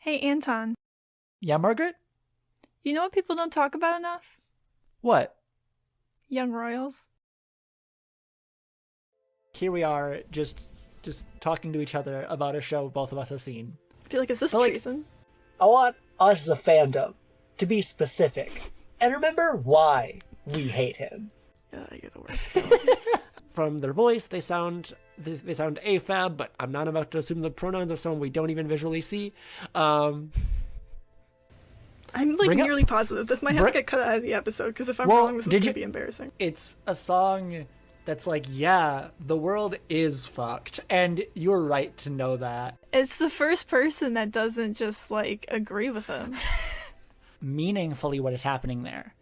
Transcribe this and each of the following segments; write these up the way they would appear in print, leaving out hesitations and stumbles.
Hey, Anton, Yeah, Margaret? you know what people don't talk about enough? What? Young Royals. Here we are, just talking to each other about a show both of us have seen. I feel like, is this But, treason? I want us as a fandom to be specific and remember why we hate him. You're the worst. From their voice, they sound AFAB, but I'm not about to assume the pronouns of someone we don't even visually see. I'm like Bring up- nearly positive this might have to get cut out of the episode because if I'm Well, wrong, this is did going you- to be embarrassing. It's a song that's like, yeah, the world is fucked, and you're right to know that. It's the first person that doesn't just like agree with him. Meaningfully, what is happening there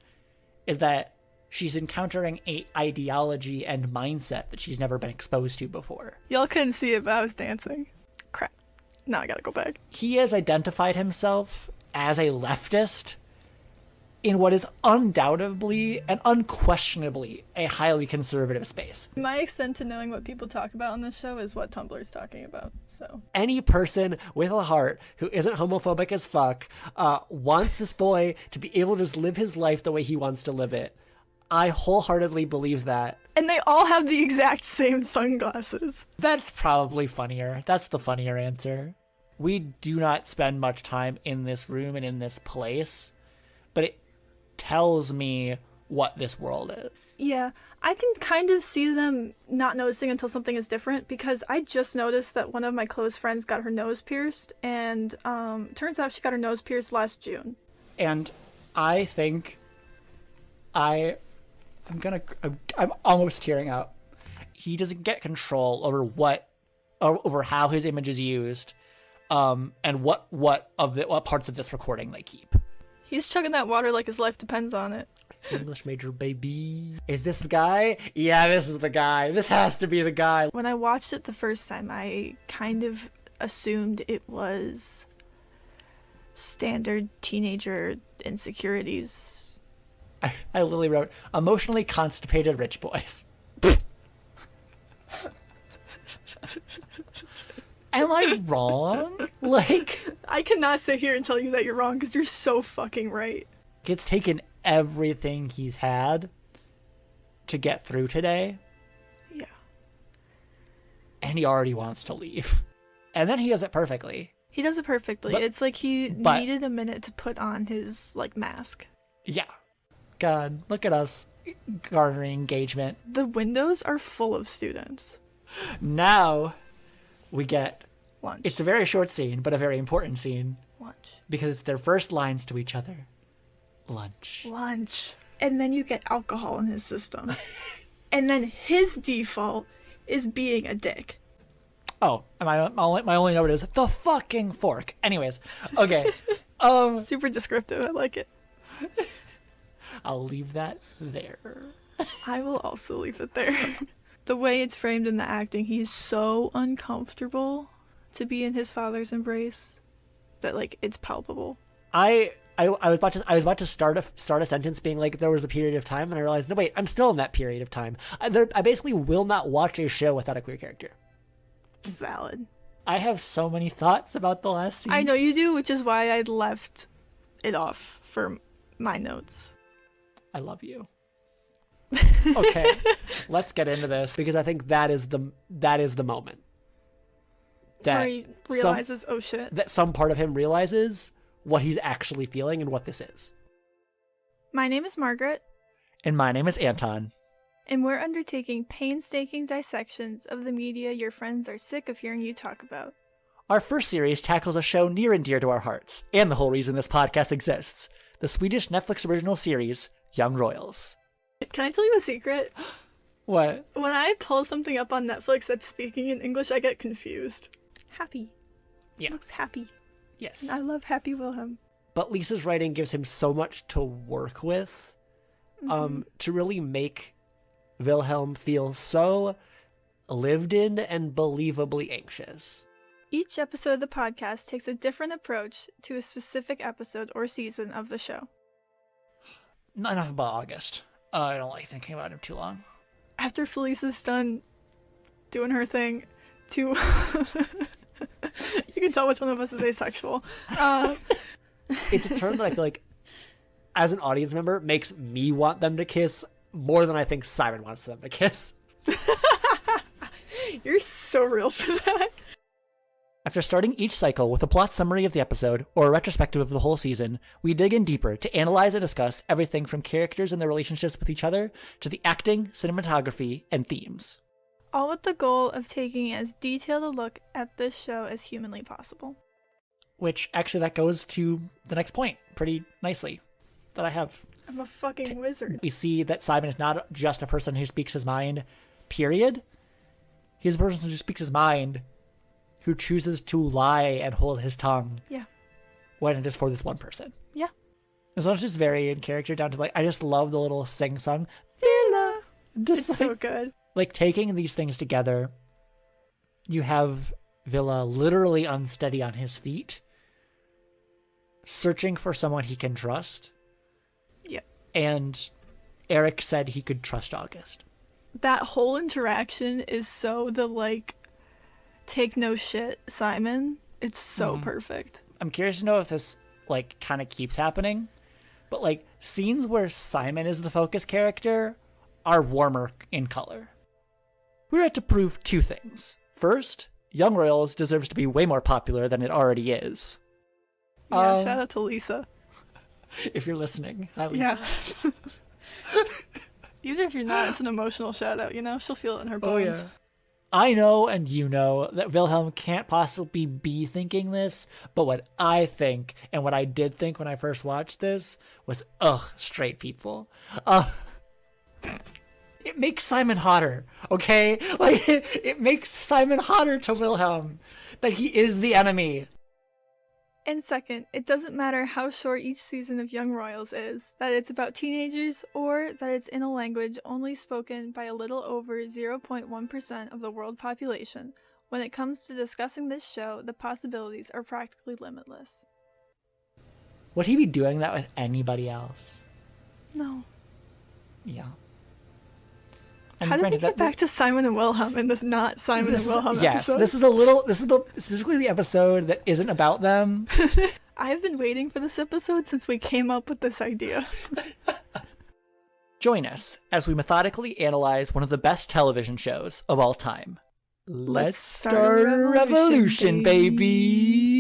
is that she's encountering a ideology and mindset that she's never been exposed to before. Y'all couldn't see it, but I was dancing. Crap. Now I gotta go back. He has identified himself as a leftist in what is undoubtedly and unquestionably a highly conservative space. My extent to knowing what people talk about on this show is what Tumblr's talking about, so. Any person with a heart who isn't homophobic as fuck wants this boy to be able to just live his life the way he wants to live it. I wholeheartedly believe that. And they all have the exact same sunglasses. That's probably funnier. That's the funnier answer. We do not spend much time in this room and in this place, but it tells me what this world is. Yeah, I can kind of see them not noticing until something is different because I just noticed that one of my close friends got her nose pierced, and turns out she got her nose pierced last June. And I think I'm almost tearing out. He doesn't get control over how his image is used, and what parts of this recording they keep. He's chugging that water like his life depends on it. English major, baby. Is this the guy? Yeah, this is the guy. This has to be the guy. When I watched it the first time, I kind of assumed it was standard teenager insecurities. I literally wrote, emotionally constipated rich boys. Am I wrong? Like, I cannot sit here and tell you that you're wrong because you're so fucking right. it's taken everything he's had to get through today, Yeah. and he already wants to leave. And then he does it perfectly. He does it perfectly. But- it's like he but- needed a minute to put on his, like, mask. Yeah. God, look at us garnering engagement. The windows are full of students. Now we get... Lunch. It's a very short scene, but a very important scene, lunch. because it's their first lines to each other. Lunch. Lunch. And then you get alcohol in his system. And then his default is being a dick. Oh, my only note is the fucking fork. Anyways, okay. Super descriptive. I like it. I'll leave that there. I will also leave it there. The way it's framed in the acting, he's so uncomfortable to be in his father's embrace that, like, it's palpable. I was about to start a sentence being like, there was a period of time, and I realized, no wait, I'm still in that period of time. I basically will not watch a show without a queer character. Valid. I have so many thoughts about the last scene. I know you do, which is why I left it off for my notes. I love you. Okay, let's get into this, because I think that is the moment Where he realizes, oh shit. that some part of him realizes what he's actually feeling and what this is. My name is Margaret, And my name is Anton. and we're undertaking painstaking dissections of the media your friends are sick of hearing you talk about. Our first series tackles a show near and dear to our hearts, and the whole reason this podcast exists: the Swedish Netflix original series, Young Royals. Can I tell you a secret? What? When I pull something up on Netflix that's speaking in English, I get confused. Happy. Yeah. It looks happy. Yes. And I love Happy Wilhelm. But Lisa's writing gives him so much to work with, to really make Wilhelm feel so lived in and believably anxious. Each episode of the podcast takes a different approach to a specific episode or season of the show. Not enough about August. I don't like thinking about him too long. After Felisa's done doing her thing to You can tell which one of us is asexual. It's a term that I feel like, as an audience member, makes me want them to kiss more than I think Simon wants them to kiss. You're so real for that. After starting each cycle with a plot summary of the episode, or a retrospective of the whole season, we dig in deeper to analyze and discuss everything from characters and their relationships with each other, to the acting, cinematography, and themes. All with the goal of taking as detailed a look at this show as humanly possible. Which, actually, that goes to the next point pretty nicely that I have. I'm a fucking wizard. We see that Simon is not just a person who speaks his mind, period. He's a person who speaks his mind, who chooses to lie and hold his tongue. Yeah. When it is for this one person. Yeah. So it's just very in character, down to like, I just love the little sing-song. Villa. Just It's like, so good. like taking these things together, you have Villa literally unsteady on his feet, searching for someone he can trust. Yeah. And Eric said he could trust August. That whole interaction is so the, like, take no shit, Simon. It's so perfect. I'm curious to know if this, like, kind of keeps happening. But, like, scenes where Simon is the focus character are warmer in color. We're out to prove two things. First, Young Royals deserves to be way more popular than it already is. Yeah, shout out to Lisa. If you're listening. Hi, Lisa. Yeah. Even if you're not, it's an emotional shout out, you know? She'll feel it in her bones. Oh, yeah. I know, and you know, that Wilhelm can't possibly be thinking this, but what I think, and what I did think when I first watched this, was, ugh, straight people. It makes Simon hotter, okay? Like, it makes Simon hotter to Wilhelm, that he is the enemy. And second, it doesn't matter how short each season of Young Royals is, that it's about teenagers, or that it's in a language only spoken by a little over 0.1% of the world population. When it comes to discussing this show, the possibilities are practically limitless. Would he be doing that with anybody else? No. Yeah. How did we get back to Simon and Wilhelm and this not Simon and Wilhelm yes, episode? this is specifically the episode that isn't about them. I've been waiting for this episode since we came up with this idea. Join us as we methodically analyze one of the best television shows of all time. Let's start a revolution, baby!